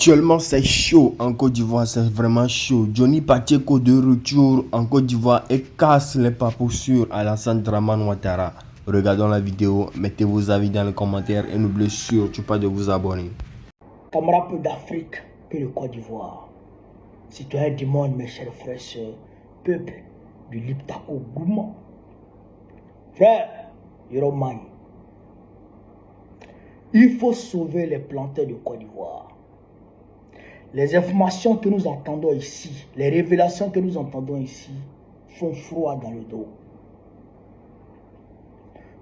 Actuellement, c'est chaud en Côte d'Ivoire, c'est vraiment chaud. Johnny Pacheco de retour en Côte d'Ivoire et casse les papous sur Alassane Dramane Ouattara. Regardons la vidéo, mettez vos avis dans les commentaires et n'oubliez surtout pas de vous abonner. Camarades peu d'Afrique, puis le Côte d'Ivoire. Citoyens du monde, mes chers frères et sœurs, peuple du Liptako Gouma. Frère, Yoroman, il faut sauver les planteurs du Côte d'Ivoire. Les informations que nous entendons ici, les révélations que nous entendons ici, font froid dans le dos.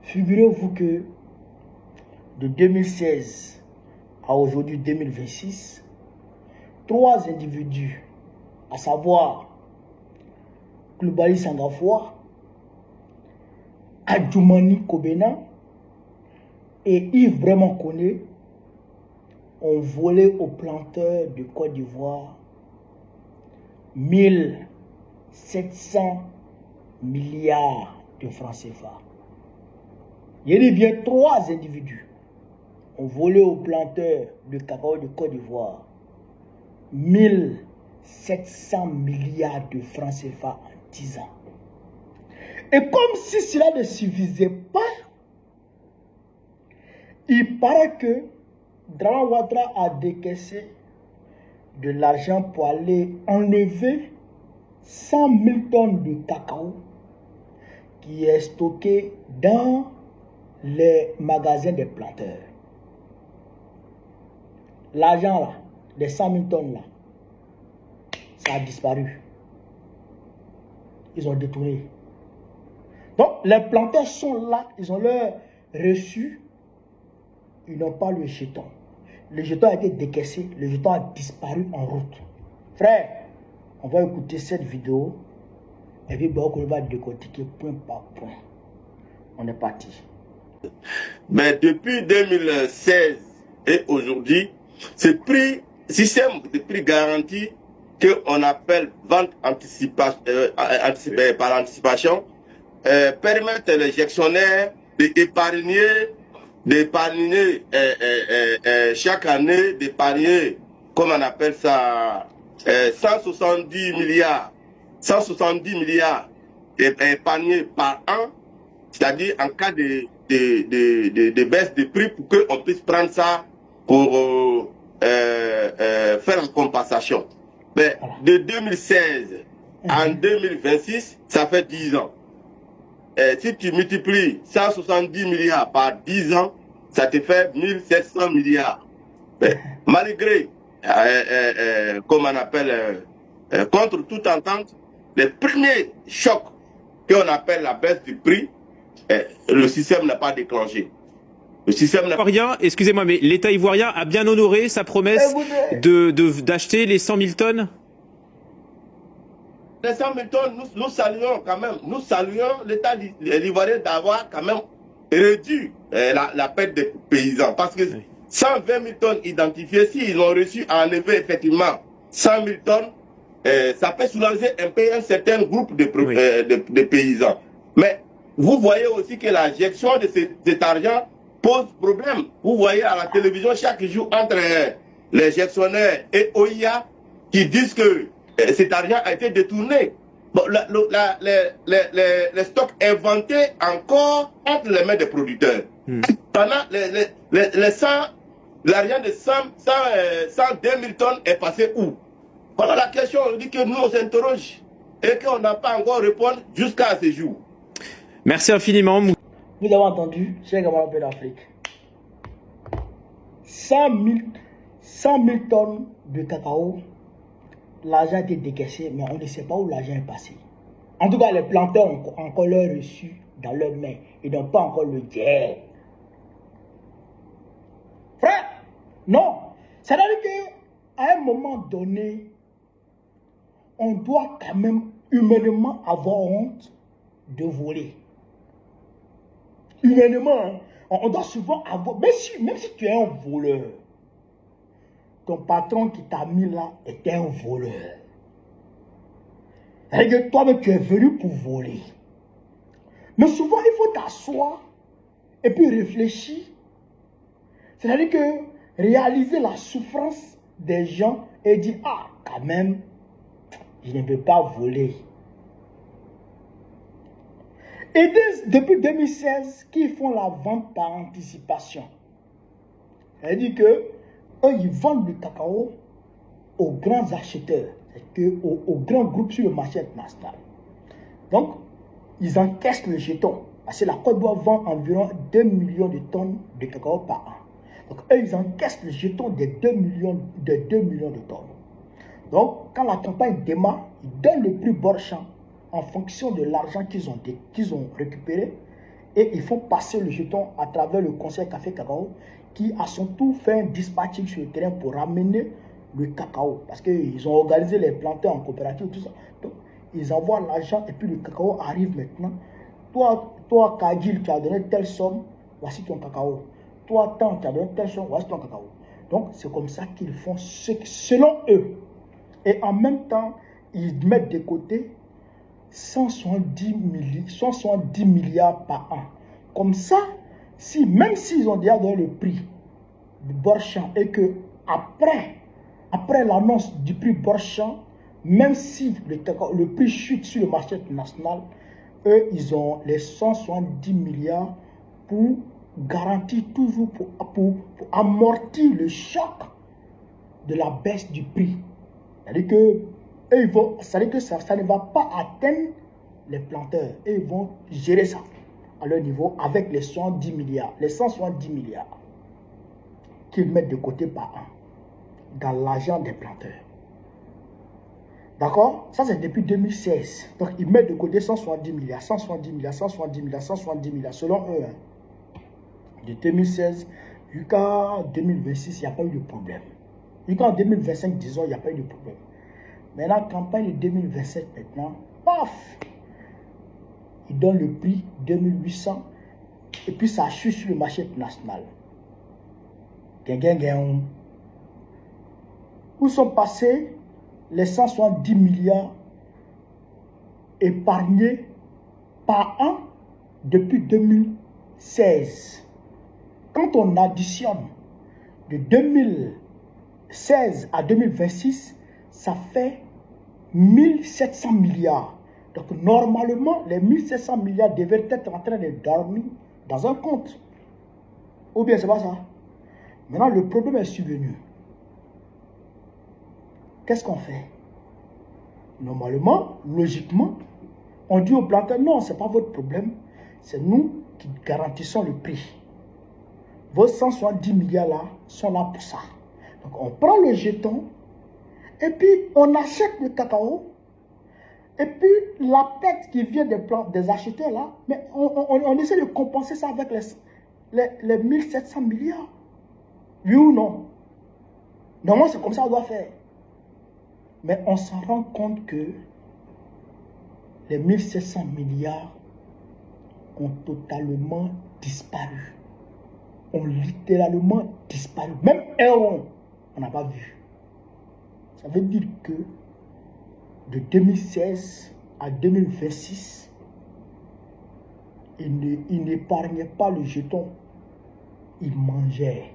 Figurez-vous que de 2016 à aujourd'hui 2026, 3 individus, à savoir Koulibaly Sangafoua, Adjoumani Kobena et Yves Vraiment Koné, ont volé aux planteurs de Côte d'Ivoire 1700 milliards de francs CFA. Il y a bien 3 individus ont volé aux planteurs de cacao de Côte d'Ivoire 1700 milliards de francs CFA en 10 ans. Et comme si cela ne suffisait pas, il paraît que Dramane Ouattara a décaissé de l'argent pour aller enlever 100 000 tonnes de cacao qui est stocké dans les magasins des planteurs. L'argent là, les 100 000 tonnes là, ça a disparu. Ils ont détourné. Donc les planteurs sont là, ils ont leur reçu, ils n'ont pas le jeton. Le jeton a été décaissé, le jeton a disparu en route. Frère, on va écouter cette vidéo et puis on va décortiquer point par point. On est parti. Mais depuis 2016 et aujourd'hui, ce système de prix garanti qu'on appelle vente par anticipation permet les gestionnaires d'épargner chaque année, d'épargner, comme on appelle ça, 170 milliards épargnés par an, c'est-à-dire en cas de baisse de prix pour qu'on puisse prendre ça pour faire la compensation. Mais de 2016 en 2026, ça fait 10 ans. Si tu multiplies 170 milliards par 10 ans, ça te fait 1700 milliards. Mais malgré, comme on appelle, contre toute entente, les premiers chocs qu'on appelle la baisse du prix, le système n'a pas déclenché. Le système n'a pas... Excusez-moi, mais l'État ivoirien a bien honoré sa promesse d'acheter les 100 000 tonnes. Les 100 000 tonnes, nous saluons quand même. Nous saluons l'État ivoirien d'avoir quand même réduit la perte des paysans. Parce que 120 000 tonnes identifiées, s'ils ont reçu à enlever effectivement 100 000 tonnes, ça peut soulager un peu un certain groupe de paysans. Mais vous voyez aussi que la gestion de cet argent pose problème. Vous voyez à la télévision chaque jour entre les gestionnaires et OIA qui disent que cet argent a été détourné. Bon, les stocks inventés encore entre les mains des producteurs. Pendant l'argent de 102 000 tonnes est passé où? Voilà la question, on dit que nous on s'interroge et qu'on n'a pas encore répondu jusqu'à ce jour. Merci infiniment. Vous avez entendu, chers camarades d'Afrique, 100 000 tonnes de cacao, l'argent a été décaissé, mais on ne sait pas où l'argent est passé. En tout cas, les planteurs ont encore leur reçu dans leurs mains. Ils n'ont pas encore le jet. Frère, non. C'est-à-dire qu'à un moment donné, on doit quand même humainement avoir honte de voler. Humainement, on doit souvent avoir... Même si tu es un voleur, ton patron qui t'a mis là était un voleur. C'est-à-dire que toi-même, tu es venu pour voler. Mais souvent, il faut t'asseoir et puis réfléchir. C'est-à-dire que réaliser la souffrance des gens et dit, ah, quand même, je ne peux pas voler. Et depuis 2016, qu'ils font la vente par anticipation. C'est-à-dire que eux, ils vendent le cacao aux grands acheteurs, aux grands groupes sur le marché international. Donc, ils encaissent le jeton. Parce que la Côte d'Ivoire vend environ 2 millions de tonnes de cacao par an. Donc, eux, ils encaissent le jeton de 2 millions de tonnes. Donc, quand la campagne démarre, ils donnent le prix bord champ en fonction de l'argent qu'ils ont récupéré et ils font passer le jeton à travers le conseil Café Cacao qui, à son tour, fait un dispatching sur le terrain pour ramener le cacao. Parce qu'ils ont organisé les planteurs en coopérative, tout ça. Donc, ils envoient l'argent et puis le cacao arrive maintenant. Toi, Kagil, tu as donné telle somme, voici ton cacao. Toi, Tant, tu as donné telle somme, voici ton cacao. Donc, c'est comme ça qu'ils font selon eux. Et en même temps, ils mettent de côté 170 milliards par an. Comme ça, même s'ils ont déjà donné le prix du bord champ et que après l'annonce du prix bord champ, même si le prix chute sur le marché international, eux, ils ont les 170 milliards pour garantir toujours, pour amortir le choc de la baisse du prix. C'est-à-dire que ça ne va pas atteindre les planteurs. Et ils vont gérer ça à leur niveau avec les 110 milliards, les 170 milliards qu'ils mettent de côté par an dans l'argent des planteurs. D'accord? Ça, c'est depuis 2016. Donc, ils mettent de côté 170 milliards, 170 milliards, 170 milliards, 170 milliards, selon eux. De 2016 jusqu'à 2026, il n'y a pas eu de problème. Jusqu'en 2025, disons, il n'y a pas eu de problème. Maintenant, campagne de 2027, maintenant, paf! Ils donnent le prix 2800 et puis ça chute sur le marché national. Où sont passés les 170 milliards épargnés par an depuis 2016? Quand on additionne de 2016 à 2026, ça fait 1700 milliards. Donc normalement, les 1700 milliards devaient être en train de dormir dans un compte. Ou bien c'est pas ça. Maintenant, le problème est survenu. Qu'est-ce qu'on fait? Normalement, logiquement, on dit aux planteurs, non, ce n'est pas votre problème. C'est nous qui garantissons le prix. Vos 170 milliards là sont là pour ça. Donc on prend le jeton et puis on achète le cacao. Et puis la perte qui vient des acheteurs là, mais on essaie de compenser ça avec les 1700 milliards. Oui ou non? Normalement c'est comme ça qu'on doit faire. Mais on s'en rend compte que les 1700 milliards ont totalement disparu. Ont littéralement disparu. Même un rond, on n'a pas vu. Ça veut dire que de 2016 à 2026, il n'épargnait pas le jeton. Il mangeait.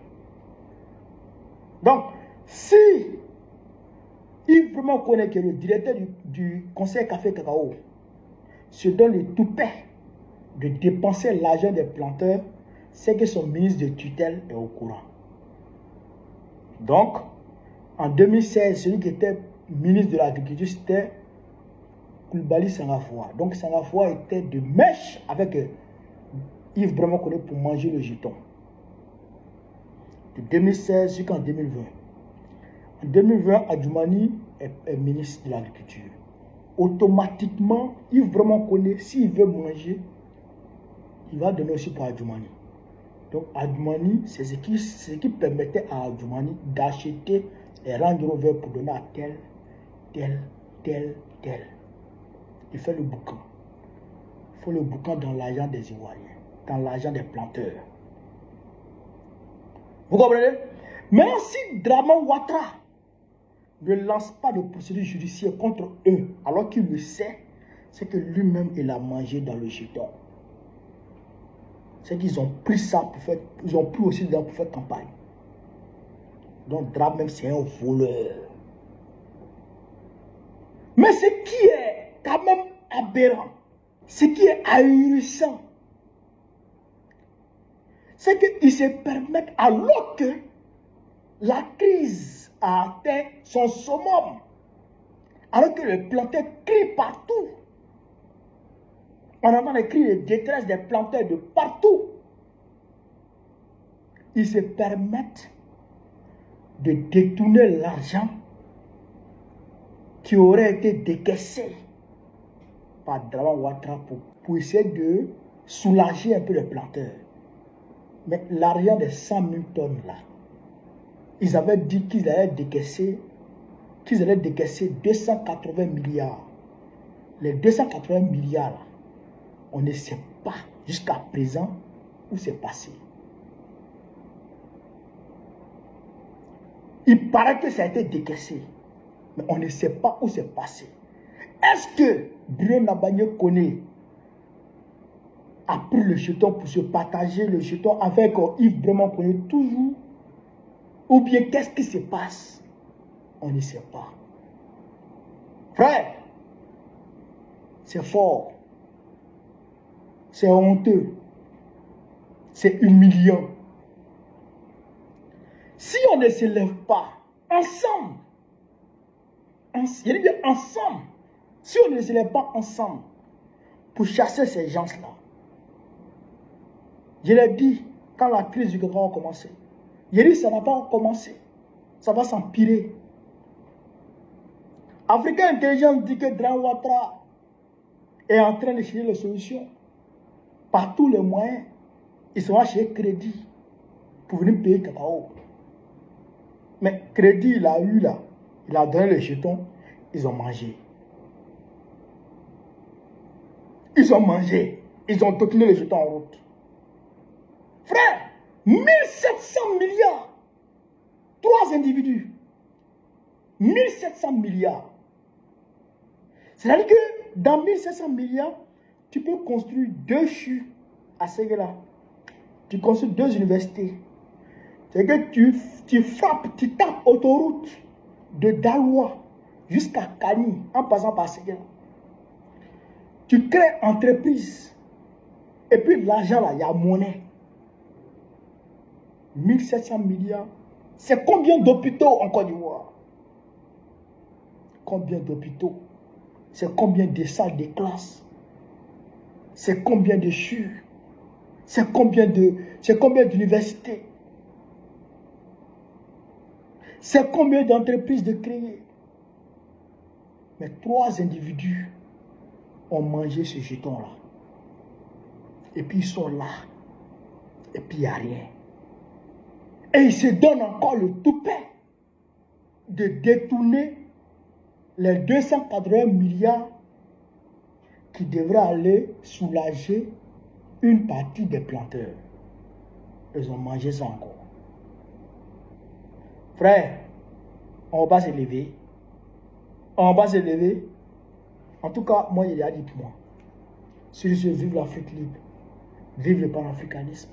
Donc, si il vraiment connaît que le directeur du conseil Café Cacao se donne le toupet de dépenser l'argent des planteurs, c'est que son ministre de tutelle est au courant. Donc, en 2016, celui qui était ministre de l'Agriculture, c'était Koulibaly Senghor. Donc, Senghor était de mèche avec Yves Vraiment Koné pour manger le jeton. De 2016 jusqu'en 2020. En 2020, Adjoumani est ministre de l'Agriculture. Automatiquement, Yves Vraiment Koné, s'il veut manger, il va donner aussi pour Adjoumani. Donc, Adjoumani, c'est ce qui permettait à Adjoumani d'acheter les Range Rover pour donner à tel. Il fait le boucan. Il faut le boucan dans l'argent des Ivoiriens, dans l'argent des planteurs. Vous comprenez? Mais si Draman Ouattara ne lance pas de procédure judiciaire contre eux, alors qu'il le sait, c'est que lui-même, il a mangé dans le jeton. C'est qu'ils ont pris ça pour faire, ils ont pris aussi pour faire campagne. Donc Drap même c'est un voleur. Mais ce qui est quand même aberrant, ce qui est ahurissant, c'est qu'ils se permettent, alors que la crise a atteint son summum, alors que les planteurs crient partout. On entend les cris de détresse des planteurs de partout. Ils se permettent de détourner l'argent qui aurait été décaissé par Dramane Ouattara pour essayer de soulager un peu les planteurs. Mais l'argent des 100 000 tonnes là, ils avaient dit qu'ils allaient décaisser 280 milliards. Les 280 milliards là, on ne sait pas jusqu'à présent où c'est passé. Il paraît que ça a été décaissé, mais on ne sait pas où c'est passé. Est-ce que Bruno Nabagné Koné a pris le jeton pour se partager le jeton avec Yves Breman Koné toujours? Ou bien qu'est-ce qui se passe? On ne sait pas. Frère, c'est fort. C'est honteux. C'est humiliant. Si on ne se lève pas ensemble, il y a bien ensemble, si on ne se lève pas ensemble pour chasser ces gens-là, je l'ai dit quand la crise du Gabon a commencé, j'ai dit ça n'a pas commencé, ça va s'empirer. Africain Intelligence dit que Dramane Ouattara est en train de chercher les solutions par tous les moyens. Ils sont achetés crédit pour venir payer cacao. Mais crédit, il a eu là, il a donné les jetons, ils ont mangé. Ils ont mangé, ils ont tourné les jetons en route. Frère, 1700 milliards, 3 individus, 1700 milliards. C'est-à-dire que dans 1700 milliards, tu peux construire 2 CHU à Séguéla. Tu construis 2 universités. C'est que tu frappes, tu tapes autoroute de Daloa jusqu'à Kani en passant par Séguéla. Tu crées entreprise. Et puis l'argent là, il y a monnaie. 1700 milliards. C'est combien d'hôpitaux en Côte d'Ivoire? Combien d'hôpitaux? C'est combien de salles de classe? C'est combien de CHU? C'est combien d'universités? C'est combien d'entreprises de créer? Mais 3 individus ont mangé ce jeton-là. Et puis ils sont là. Et puis il n'y a rien. Et ils se donnent encore le toupet de détourner les 280 milliards qui devraient aller soulager une partie des planteurs. Ils ont mangé ça encore. Frère, on va pas se lever. On va pas se lever. En tout cas, moi, il y a dit pour moi. Si je vive l'Afrique libre, vive le panafricanisme,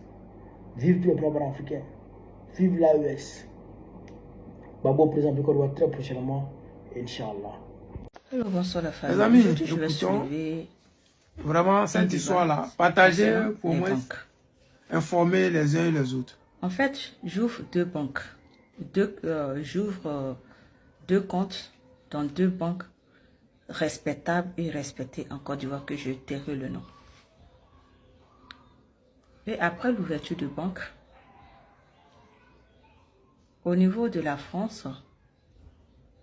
vive le peuple africain, vive l'AES. Babo présent de Côte d'Ivoire très prochainement, Inch'Allah. Alors, bonsoir la famille. Les amis, aujourd'hui, je vais écoutons soulever vraiment cette histoire-là. Partagez pour moi, informer les uns et les autres. En fait, j'ouvre 2 banques. J'ouvre 2 comptes dans 2 banques respectables et respectées en Côte d'Ivoire que je tairai le nom. Et après l'ouverture de banque, au niveau de la France,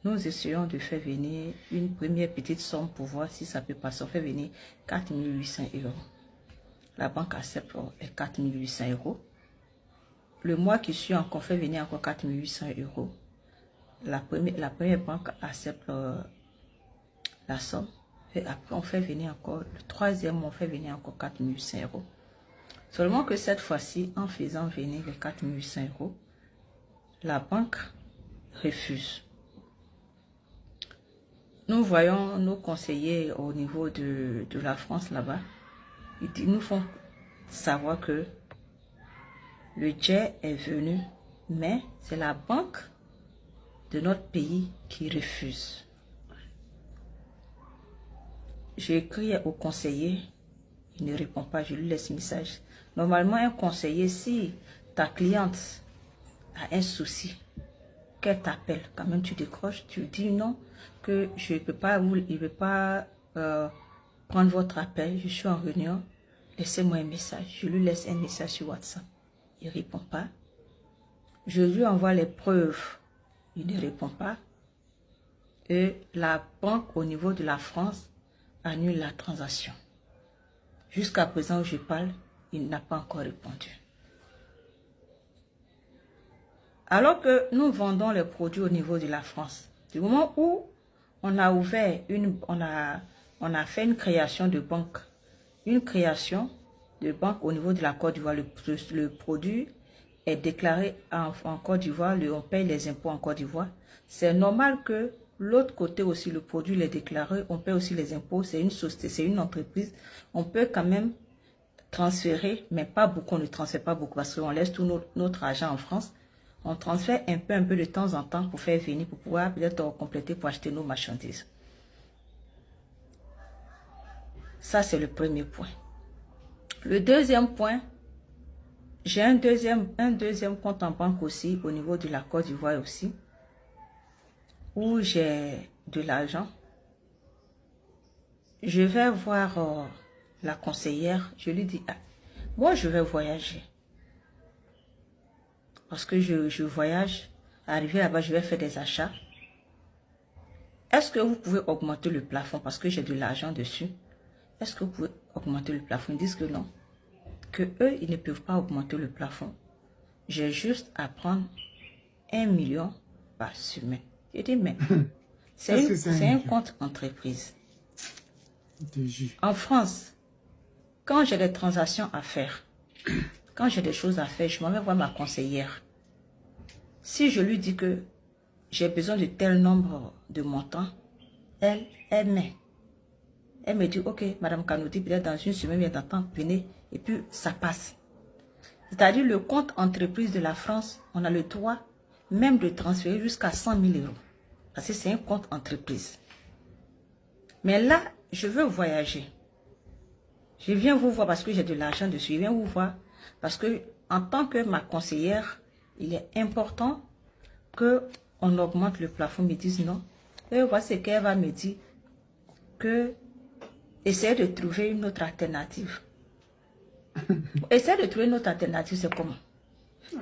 nous essayons de faire venir une première petite somme pour voir si ça peut passer. On fait venir 4 800 €. La banque accepte les 4 800 €. Le mois qui suit, on fait venir encore 4 800 €. La première banque accepte la somme. Et après, on fait venir encore, le 3e mois, on fait venir encore 4 800 €. Seulement que cette fois-ci, en faisant venir les 4 800 €, la banque refuse. Nous voyons nos conseillers au niveau de la France là-bas. Ils nous font savoir que le jet est venu, mais c'est la banque de notre pays qui refusent. J'ai écrit au conseiller, il ne répond pas, je lui laisse message. Normalement, un conseiller, si ta cliente a un souci, qu'elle t'appelle, quand même tu décroches, tu dis non, que je ne peux pas, il ne veut pas prendre votre appel, je suis en réunion, laissez-moi un message. Je lui laisse un message sur WhatsApp, il ne répond pas. Je lui envoie les preuves, il ne répond pas. Et la banque au niveau de la France annule la transaction. Jusqu'à présent où je parle, il n'a pas encore répondu. Alors que nous vendons les produits au niveau de la France, du moment où on a ouvert on a fait une création de banque, au niveau de la Côte d'Ivoire, le produit est déclaré en Côte d'Ivoire, on paye les impôts en Côte d'Ivoire. C'est normal que l'autre côté aussi, le produit est déclaré, on paye aussi les impôts, c'est une société, c'est une entreprise. On peut quand même transférer, mais pas beaucoup, on ne transfère pas beaucoup parce qu'on laisse tout notre argent en France. On transfère un peu de temps en temps pour faire venir, pour pouvoir peut-être compléter pour acheter nos marchandises. Ça, c'est le premier point. Le deuxième point, j'ai un deuxième compte en banque aussi, au niveau de la Côte d'Ivoire aussi, où j'ai de l'argent. Je vais voir la conseillère, je lui dis, ah, moi je vais voyager. Parce que je voyage, arrivé là-bas, je vais faire des achats. Est-ce que vous pouvez augmenter le plafond parce que j'ai de l'argent dessus? Est-ce que vous pouvez augmenter le plafond? Ils disent que non. Que eux, ils ne peuvent pas augmenter le plafond. J'ai juste à prendre 1 million par semaine. J'ai dit, mais c'est un compte entreprise. En France, quand j'ai des transactions à faire, quand j'ai des choses à faire, je m'en vais voir ma conseillère. Si je lui dis que j'ai besoin de tel nombre de montants, elle met. Elle me dit, ok, Madame Kanouti, peut-être dans une semaine, bien d'entendre, venez, et puis ça passe. C'est-à-dire le compte entreprise de la France, on a le droit même de transférer jusqu'à 100 000 euros. Parce que c'est un compte entreprise. Mais là, je veux voyager. Je viens vous voir parce que j'ai de l'argent dessus. Je viens vous voir parce que en tant que ma conseillère, il est important qu'on augmente le plafond. Ils me disent non. Et voici qu'elle va me dire que essayer de trouver une autre alternative. Essayer de trouver une autre alternative, c'est comment?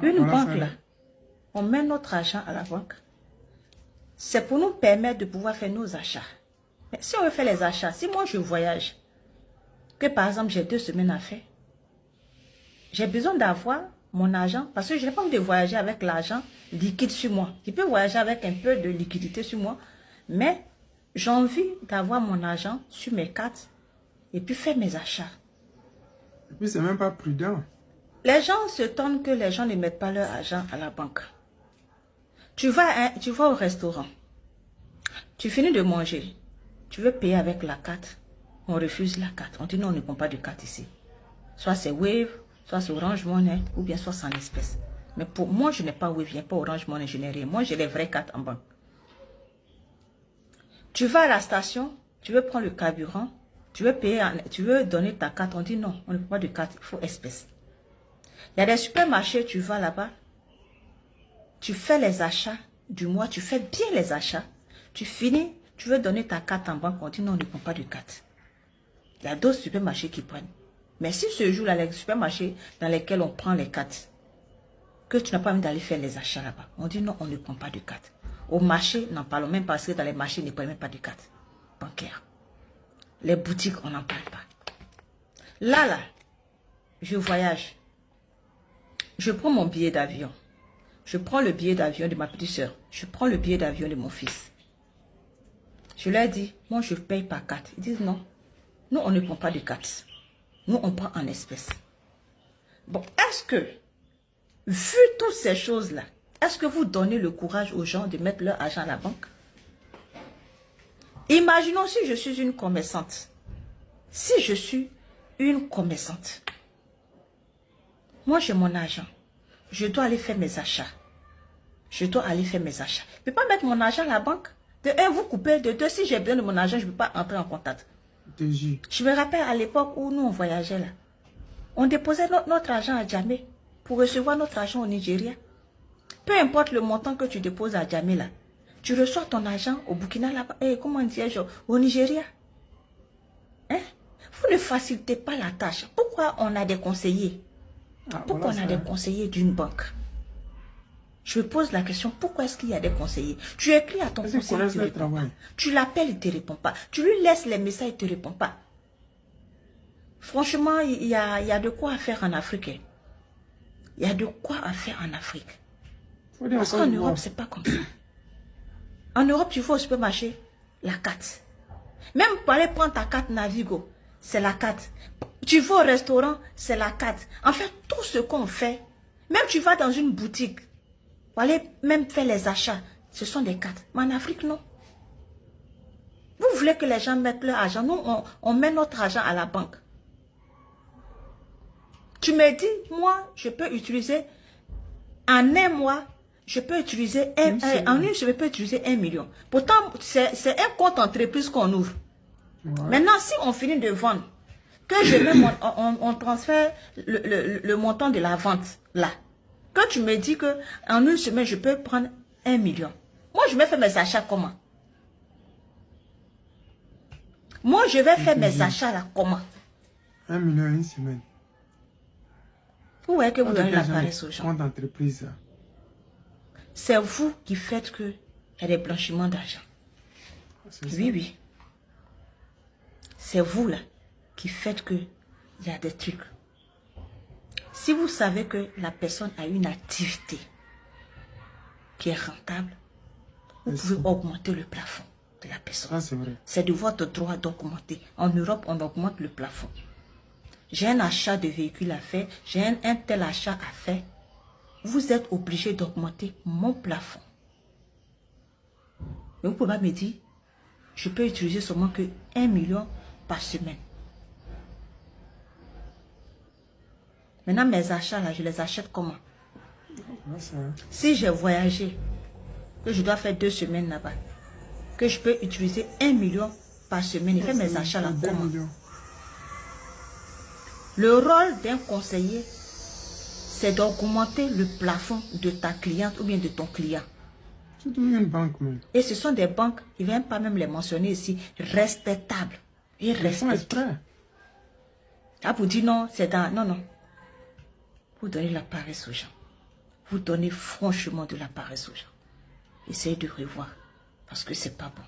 Une banque là, on met notre argent à la banque. C'est pour nous permettre de pouvoir faire nos achats. Mais si on veut faire les achats, si moi je voyage, que par exemple j'ai 2 semaines à faire, j'ai besoin d'avoir mon argent, parce que je n'ai pas envie de voyager avec l'argent liquide sur moi. Je peux voyager avec un peu de liquidité sur moi, mais j'ai envie d'avoir mon argent sur mes cartes et puis faire mes achats. Et puis c'est même pas prudent. Les gens se tonnent que les gens ne mettent pas leur argent à la banque. Tu vas au restaurant, tu finis de manger, tu veux payer avec la carte, on refuse la carte. On dit non, on ne prend pas de carte ici. Soit c'est Wave, soit c'est Orange Money, ou bien soit c'est en espèces. Mais pour moi, je n'ai pas Wave, je n'ai pas Orange Money, je n'ai rien. Moi, j'ai les vraies cartes en banque. Tu vas à la station, tu veux prendre le carburant, tu veux payer, tu veux donner ta carte, on dit non, on ne prend pas de carte, il faut espèces. Il y a des supermarchés, tu vas là-bas, tu fais les achats du mois, tu fais bien les achats, tu finis, tu veux donner ta carte en banque, on dit non, on ne prend pas de carte. Il y a d'autres supermarchés qui prennent. Mais si ce jour-là, les supermarchés dans lesquels on prend les cartes, que tu n'as pas envie d'aller faire les achats là-bas, on dit non, on ne prend pas de carte. Au marché, n'en parlons même pas parce que dans les marchés, on ne prend même pas de carte bancaire. Les boutiques, on n'en parle pas. Là, je voyage. Je prends mon billet d'avion. Je prends le billet d'avion de ma petite soeur. Je prends le billet d'avion de mon fils. Je leur dis, moi je paye par carte. Ils disent non. Nous, on ne prend pas de carte. Nous, on prend en espèces. Bon, est-ce que, vu toutes ces choses-là, est-ce que vous donnez le courage aux gens de mettre leur argent à la banque? Imaginons si je suis une commerçante. Si je suis une commerçante. Moi, j'ai mon argent. Je dois aller faire mes achats. je dois aller faire mes achats. Je ne peux pas mettre mon argent à la banque. De un, vous coupez. De deux, si j'ai besoin de mon argent, je ne peux pas entrer en contact. Je me rappelle à l'époque où nous, on voyageait là. On déposait notre argent à Djamé pour recevoir notre argent au Nigeria. Peu importe le montant que tu déposes à Djamé là, tu reçois ton argent au Burkina là-bas. Comment dirais-je, au Nigeria. Hein? Vous ne facilitez pas la tâche. Pourquoi on a des conseillers? Pourquoi on a des conseillers d'une banque? Je me pose la question, pourquoi est-ce qu'il y a des conseillers? Tu écris à ton conseiller, il ne te répond pas. Tu l'appelles, il ne te répond pas. Tu lui laisses les messages, il ne te répond pas. Franchement, il y a de quoi faire en Afrique. Il y a de quoi faire en Afrique. Parce qu'en Europe, ce n'est pas comme ça. En Europe, tu vas au supermarché, la carte. Même pour aller prendre ta carte Navigo, c'est la carte. Tu vas au restaurant, c'est la carte. En fait, tout ce qu'on fait, même tu vas dans une boutique, pour aller même faire les achats, ce sont des cartes. Mais en Afrique, non. Vous voulez que les gens mettent leur argent. Nous, on met notre argent à la banque. Tu me dis, moi, je peux utiliser, en un mois, je peux utiliser, en une semaine, je peux utiliser 1 million. Pourtant, c'est un compte entreprise qu'on ouvre. Ouais. Maintenant, si on finit de vendre, que je mets on transfère le montant de la vente là. Que tu me dis que en une semaine, je peux prendre 1 million. Moi, je vais faire mes achats comment? Moi, je vais faire mes achats là comment? 1 million une semaine. Où est que vous donnez la paresse aux gens? Compte entreprise. C'est vous qui faites que il y a des blanchiments d'argent. Oui, oui. C'est vous là qui faites que il y a des trucs. Si vous savez que la personne a une activité qui est rentable, vous pouvez augmenter le plafond de la personne. C'est vrai. C'est de votre droit d'augmenter. En Europe, on augmente le plafond. J'ai un achat de véhicule à faire, j'ai un tel achat à faire. Vous êtes obligé d'augmenter mon plafond. Mais vous pouvez pas me dire, je peux utiliser seulement que 1 million par semaine. Maintenant, mes achats, là, je les achète comment? Si j'ai voyagé, que je dois faire 2 semaines là-bas, que je peux utiliser 1 million par semaine et faire mes achats là, comment? Le rôle d'un conseiller, c'est d'augmenter le plafond de ta cliente ou bien de ton client. C'est une banque même. Et ce sont des banques, ils ne viennent pas même les mentionner ici, respectables. Ils respectent. Ah, vous dites non, c'est dans... Non, non. Vous donnez la paresse aux gens. Vous donnez franchement de la paresse aux gens. Essayez de revoir. Parce que c'est pas bon.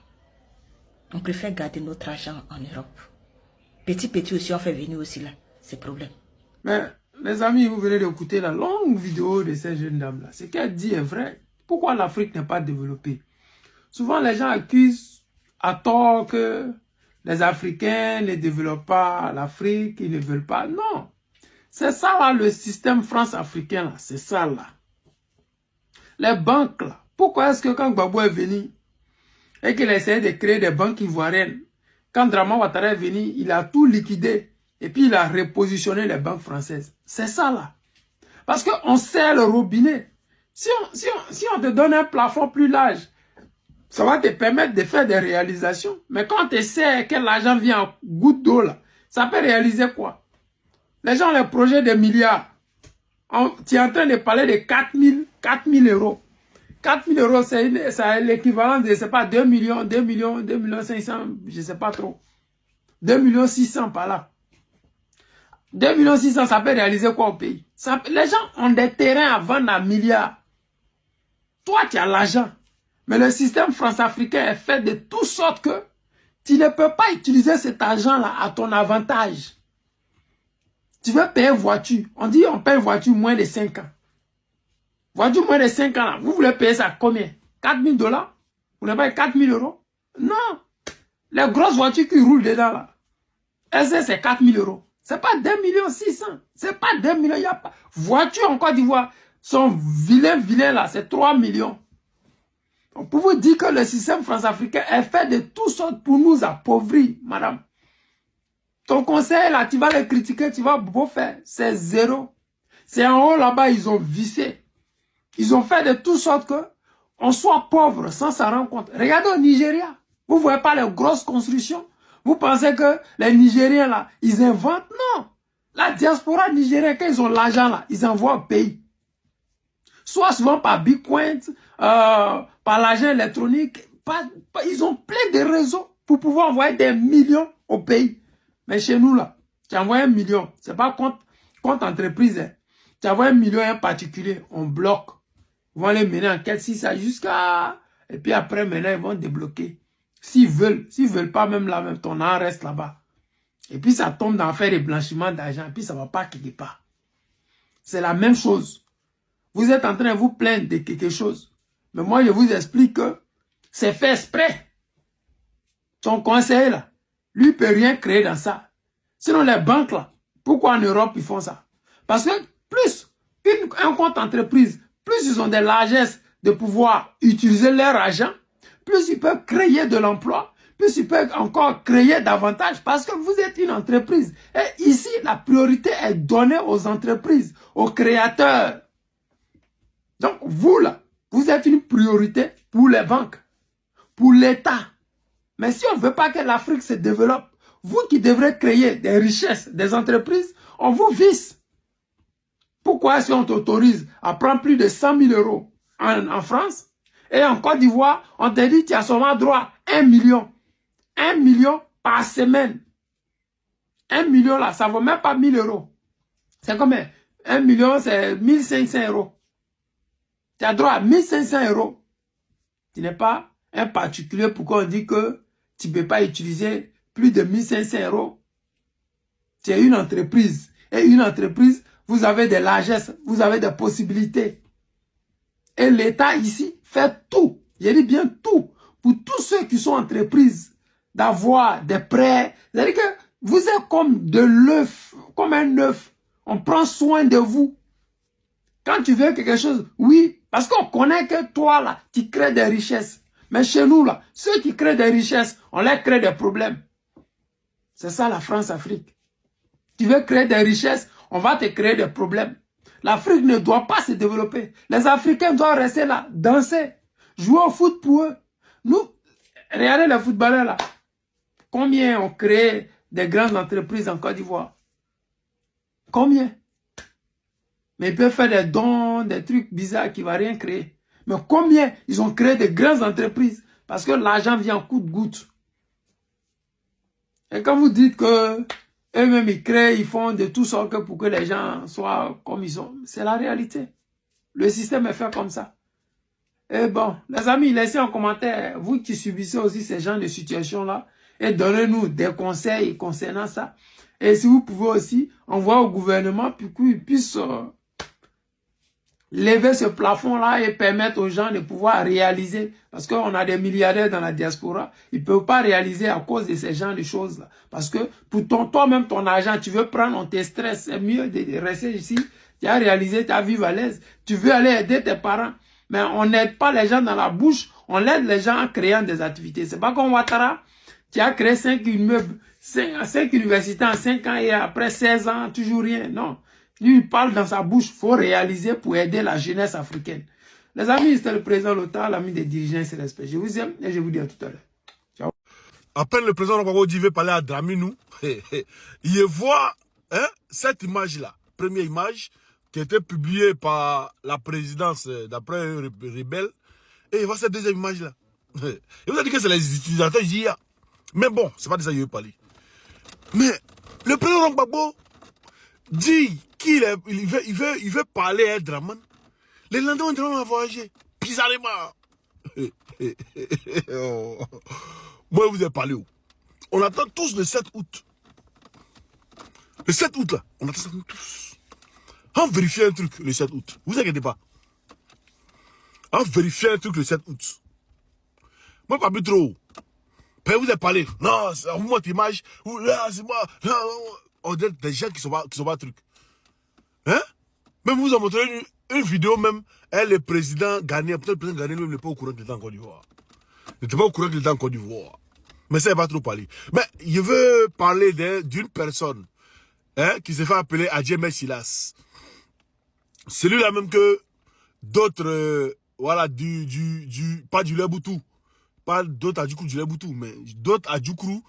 On préfère garder notre argent en Europe. Petit aussi, on fait venir aussi là. C'est problème. Mais, les amis, vous venez d'écouter la longue vidéo de ces jeunes dames-là. Ce qu'elle dit est vrai. Pourquoi l'Afrique n'est pas développée? Souvent, les gens accusent à tort que les Africains ne développent pas l'Afrique, ils ne veulent pas. Non. C'est ça là, le système France-africain là. C'est ça là. Les banques là. Pourquoi est-ce que quand Gbagbo est venu et qu'il a essayé de créer des banques ivoiriennes, quand Dramane Ouattara est venu, il a tout liquidé et puis il a repositionné les banques françaises. C'est ça là. Parce qu'on sert le robinet. Si on te donne un plafond plus large, ça va te permettre de faire des réalisations. Mais quand tu sais que l'argent vient en goutte d'eau là, ça peut réaliser quoi? Les gens ont les projets de milliards. Tu es en train de parler de 4 000 euros. 4 000 euros, c'est l'équivalent de, je sais pas, 2 millions 500, je sais pas trop. 2 600 000 par là. 2 600 000, ça peut réaliser quoi au pays? Les gens ont des terrains à vendre à milliards. Toi, tu as l'argent. Mais le système france-africain est fait de toutes sortes que tu ne peux pas utiliser cet argent-là à ton avantage. Tu veux payer voiture. On dit on paye voiture moins de 5 ans. Voiture moins de 5 ans, là, vous voulez payer ça combien? 4 000 $? Vous n'avez pas 4 000 euros? Non. Les grosses voitures qui roulent dedans, là, c'est 4 000 euros. C'est pas 2 600 000. C'est pas 2 millions. Il n'y a pas. Voitures en Côte d'Ivoire sont vilains là, c'est 3 millions. On peut vous dire que le système france-africain est fait de toutes sortes pour nous appauvrir, madame. Ton conseil là, tu vas le critiquer, tu vas beau faire. C'est zéro. C'est en haut là-bas, ils ont vissé. Ils ont fait de toutes sortes que on soit pauvre sans s'en rendre compte. Regardez au Nigeria. Vous ne voyez pas les grosses constructions? Vous pensez que les Nigériens, là, ils inventent? Non. La diaspora nigérienne, quand ils ont l'argent, là, ils envoient au pays. Soit souvent par Bitcoin, par l'argent électronique. Ils ont plein de réseaux pour pouvoir envoyer des millions au pays. Mais chez nous, là, tu envoies 1 million. Ce n'est pas contre entreprise. Hein. Tu envoies 1 million à un particulier, on bloque. Ils vont les mener en quête si ça jusqu'à... Et puis après, maintenant, ils vont débloquer. S'ils veulent pas, même là, même ton argent reste là-bas. Et puis ça tombe dans faire des blanchiments d'argent. Et puis ça ne va pas quelque part. C'est la même chose. Vous êtes en train de vous plaindre de quelque chose. Mais moi, je vous explique que c'est fait exprès. Son conseiller, là, lui, ne peut rien créer dans ça. Sinon, les banques, là, pourquoi en Europe, ils font ça? Parce que plus un compte entreprise, plus ils ont des largesses de pouvoir utiliser leur argent, plus ils peuvent créer de l'emploi, plus ils peuvent encore créer davantage parce que vous êtes une entreprise. Et ici, la priorité est donnée aux entreprises, aux créateurs. Donc, vous, là, vous êtes une priorité pour les banques, pour l'État. Mais si on ne veut pas que l'Afrique se développe, vous qui devrez créer des richesses, des entreprises, on vous visse. Pourquoi si on t'autorise à prendre plus de 100 000 euros en France et en Côte d'Ivoire, on te dit que tu as seulement droit à 1 million. 1 million par semaine. 1 million là, ça ne vaut même pas 1 000 euros. C'est combien? 1 million, c'est 1 500 euros. Tu as droit à 1 500 euros. Tu n'es pas un particulier pour qu'on dit que tu ne peux pas utiliser plus de 1 500 euros. Tu es une entreprise. Et une entreprise, vous avez des largesses, vous avez des possibilités. Et l'État ici fait tout, je dis bien tout, pour tous ceux qui sont entreprises, d'avoir des prêts. C'est-à-dire que vous êtes comme de l'œuf, comme un œuf. On prend soin de vous. Quand tu veux quelque chose, oui, parce qu'on connaît que toi, là, tu crées des richesses. Mais chez nous, là, ceux qui créent des richesses, on leur crée des problèmes. C'est ça la France-Afrique. Tu veux créer des richesses, on va te créer des problèmes. L'Afrique ne doit pas se développer. Les Africains doivent rester là, danser, jouer au foot pour eux. Nous, regardez les footballeurs là. Combien ont créé des grandes entreprises en Côte d'Ivoire? Combien? Mais ils peuvent faire des dons, des trucs bizarres qui ne vont rien créer. Mais combien ils ont créé des grandes entreprises? Parce que l'argent vient en coup de goutte. Et quand vous dites que eux-mêmes, ils créent, ils font de tout sorte pour que les gens soient comme ils sont. C'est la réalité. Le système est fait comme ça. Et bon, les amis, laissez en commentaire, vous qui subissez aussi ces genres de situations-là, et donnez-nous des conseils concernant ça. Et si vous pouvez aussi, envoyer au gouvernement pour qu'il puisse lever ce plafond-là et permettre aux gens de pouvoir réaliser. Parce qu'on a des milliardaires dans la diaspora. Ils ne peuvent pas réaliser à cause de ces genres de choses-là. Parce que pour toi-même, ton argent, tu veux prendre, on te stresse. C'est mieux de rester ici. Tu as réalisé, tu as vécu à l'aise. Tu veux aller aider tes parents. Mais on n'aide pas les gens dans la bouche. On aide les gens en créant des activités. C'est pas comme Ouattara. Tu as créé 5 immeubles, 5 universités en 5 ans et après 16 ans, toujours rien. Non. Lui, il parle dans sa bouche, il faut réaliser pour aider la jeunesse africaine. Les amis, c'était le président Lota, l'ami des dirigeants, c'est respect. Je vous aime et je vous dis à tout à l'heure. Ciao. Après, le président Gbagbo dit veut parler à Draminou. Il voit cette image-là, première image, qui a été publiée par la présidence d'après un rebelle. Et il voit cette deuxième image-là. Il vous a dit que c'est les utilisateurs d'IA. Mais bon, c'est pas de ça qu'il veut parler. Mais le président Gbagbo dit qu'il veut parler à Draman. Les lendemains, Draman va voyager. Bizarrement. Moi, vous avez parlé où? On attend tous le 7 août. Le 7 août, là, on attend ça tous. On vérifie un truc le 7 août. Vous inquiétez pas. On vérifie un truc le 7 août. Moi, pas plus trop. Vous avez parlé. Non, c'est votre image. Là, c'est moi. Non, on dit des gens qui sont pas trucs. Hein? Même vous avez montré une vidéo même. Le président Ghanéen, peut-être le président Ghanéen même n'est pas au courant de l'état en Côte d'Ivoire. Il n'était pas au courant de l'état en Côte d'Ivoire. Mais ça, il va trop parler. Mais il veut parler d'une personne qui se fait appeler Adjemé Silas. Celui-là même que d'autres, voilà, pas du lait boutou, pas d'autres Adjoukrou du lait boutou, mais d'autres Adjoukrou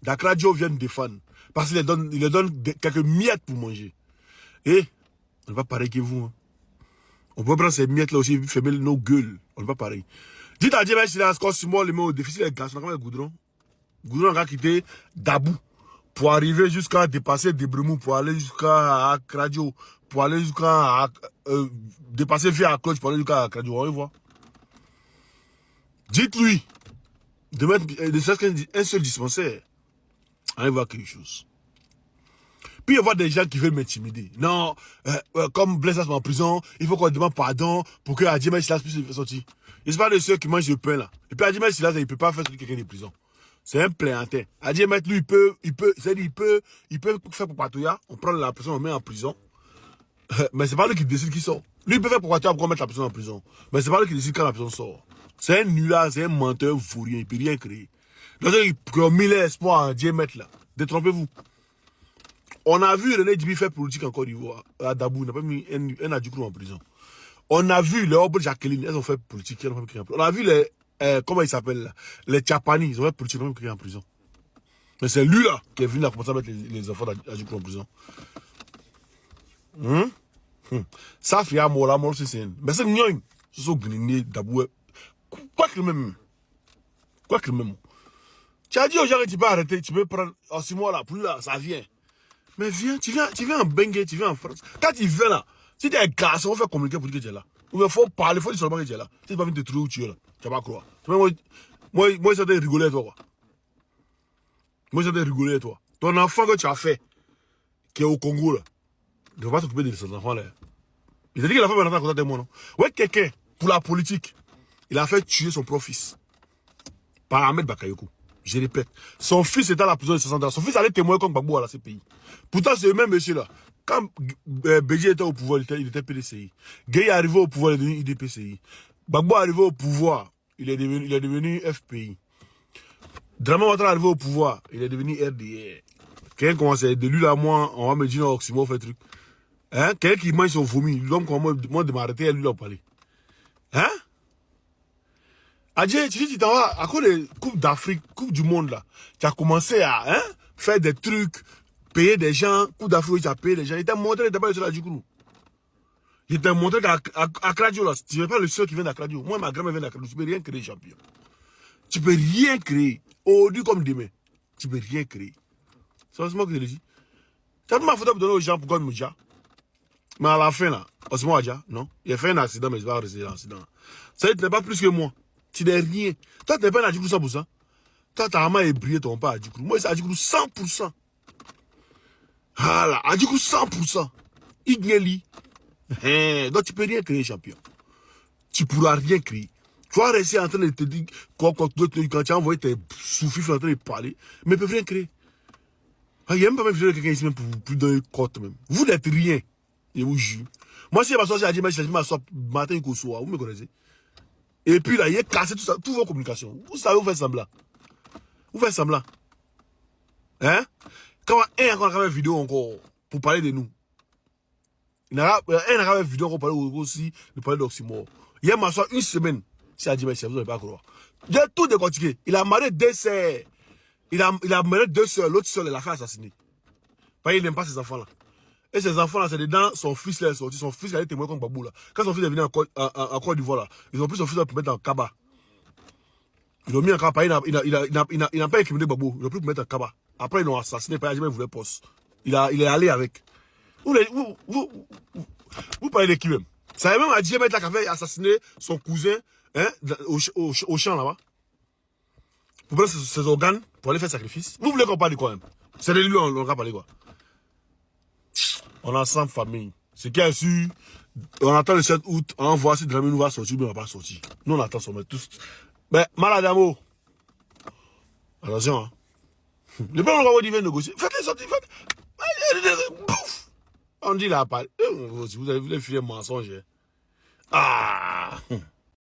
d'Akradjo viennent défendre. Parce qu'ils leur donnent quelques miettes pour manger. Et on n'est pas pareil que vous. Hein. On peut prendre ces miettes là aussi et fermer nos gueules. On n'est pas pareil. Dites à Dieu, mais s'il a encore 6 mois, le met au déficit des gaz, on a quand même goudron. Goudron a quitté Dabou pour arriver jusqu'à dépasser Debremou, pour aller jusqu'à Akradjo, pour aller jusqu'à dépasser via Akradjo, pour aller jusqu'à Akradjo. On va voir. Dites-lui de mettre un seul dispensaire. On va voir quelque chose. Puis il y a des gens qui veulent m'intimider. Non, comme Blaise est en prison, il faut qu'on demande pardon pour que Adjimé Silas puisse sortir. Il se parle de ceux qui mangent le pain là. Et puis Adjimé Silas, il ne peut pas faire sortir quelqu'un de prison. C'est un plaisantin. Adjimé, lui, il peut faire pour patouilla. On prend la personne, on met en prison. Mais c'est pas lui qui décide qui sort. Lui, il peut faire pour patouilla pour mettre la personne en prison. Mais c'est pas lui qui décide quand la personne sort. C'est un nulard, c'est un menteur vaurien, il ne peut rien créer. Donc, il a mis l'espoir à Adjimé là. Détrompez-vous. On a vu René Djibi faire politique en Côte d'Ivoire, à Dabou, il n'a pas mis un Adjoukrou en prison. On a vu les Obel Jacqueline, elles ont fait politique, elles ont fait en prison. On a vu les, comment ils s'appellent là, les Tchapani, ils ont fait politique, ils ont fait en prison. Mais c'est lui là qui est venu à commencer à mettre les enfants d'Adjoukrou en prison. Ça fait à Mola, Mola, c'est mais c'est mignon. Ce sont Gniné, Dabou, quoi que même. Quoi que même. Tu as dit aux gens que tu peux arrêter, tu peux prendre, en 6 mois là, plus là, ça vient. Mais viens, tu viens en Bengue, tu viens en France. Quand tu viens là, si tu es un garçon, on fait communiquer pour dire que tu es là. Ou il faut parler, il faut dire seulement que tu es là. Si tu vas venir te trouver où tu es là, tu vas pas croire. Moi, ça t'a rigolé toi. Moi, ça t'a rigolé toi. Ton enfant que tu as fait, qui est au Congo là, ne va pas t'occuper de ces enfants là. Il t'a dit que l'enfant va rentrer en contact avec moi, non? Ouais, quelqu'un, pour la politique, il a fait tuer son propre fils. Par Ahmed Bakayoko. Je répète, son fils était à la prison de 60 ans. Son fils allait témoigner contre Gbagbo à la CPI. Pourtant, c'est le même monsieur là. Quand Béji était au pouvoir, il était PDCI. Gueye est arrivé au pouvoir, il est devenu IDPCI. Gbagbo est arrivé au pouvoir, il est devenu FPI. Draman Ouattara est arrivé au pouvoir, il est devenu RDR. Quelqu'un commence de lui là, moi, on va me dire, Oxymo fait truc. Hein? Quelqu'un qui mange son vomi, l'homme comment moi de m'arrêter, lui là, parler. Hein? Adjé, tu t'en vas, à cause des Coupes d'Afrique, Coupe du Monde là, tu as commencé à faire des trucs, payer des gens, Coupe d'Afrique, tu as payé des gens. Il t'a montré, il t'a pas le seul à Djoukrou. Il t'a montré qu'à Akradjo là, tu n'es pas le seul qui vient d'Akradjo. Moi, ma grand-mère vient d'Akradjo, tu peux rien créer, champion. Tu peux rien créer. Aujourd'hui comme demain, tu peux rien créer. C'est moi que je le dis. Tu as ma photo pour donner aux gens pour qu'on me dise. Mais à la fin là, Osmo Adja, non, il a fait un accident, mais il va rester dans l'accident. Ça veut dire que tu n'es pas plus que moi. Tu n'es rien. Toi, tu n'es pas un Adjoukrou 100%. Toi, ta maman est brillée, ton pas Adjoukrou. Moi, c'est Adjoukrou 100%. Voilà, Adjoukrou 100%. Igneli. Donc, tu ne peux rien créer, champion. Tu ne pourras rien créer. Tu vas rester en train de te dire, quand tu as envoyé tes sous-fifs en train de parler, mais ils ne peuvent rien créer. Il n'y a même pas même quelqu'un ici même pour plus d'un côte même. Vous n'êtes rien. Je vous jure. Moi, si je m'assois, j'ai dit, mais je m'assois matin et soir. Vous me connaissez? Et puis là, il a cassé tout ça, toutes vos communications. Vous savez, vous faites semblant. Vous faites semblant. Hein? Quand un encore a fait une vidéo encore pour parler de nous. Un a fait une vidéo pour parler aussi de parler d'Oxymore. Il a m'assoit une semaine. Si a dit, mais vous n'allez pas croire. Il a tout décortiqué. Il a marié 2 sœurs. Il a marié 2 sœurs. L'autre sœur, il a fait assassiner. Parce qu'il n'aime pas ses enfants là. Et ces enfants-là, c'est dedans, son fils là est sorti. Son fils là est témoin contre Gbagbo là. Quand son fils est venu en Côte d'Ivoire là, ils ont pris son fils là pour mettre en Kaba. Ils l'ont mis en Kaba. Il n'a pas incriminé Gbagbo. Ils l'ont pris pour mettre en Kaba. Après, ils l'ont assassiné. Pas il voulait poste. Il est allé avec. Vous parlez de qui même? Ça a même à dire qui avait assassiné son cousin hein, au champ là-bas. Pour prendre ses organes, pour aller faire sacrifice. Vous voulez qu'on parle de quoi même? C'est de lui, on va parler quoi? On a 100 familles. Ce qui est sûr, on attend le 7 août, on voit si Dramé nous va sortir, mais on va pas sortir. Nous, on attend son met tous. Mais, Maladamo, attention, hein. Le peuple va venir négocier. Faites-les sortir, faites. Pouf! On dit là, vous avez vu les filets mensonges. Ah!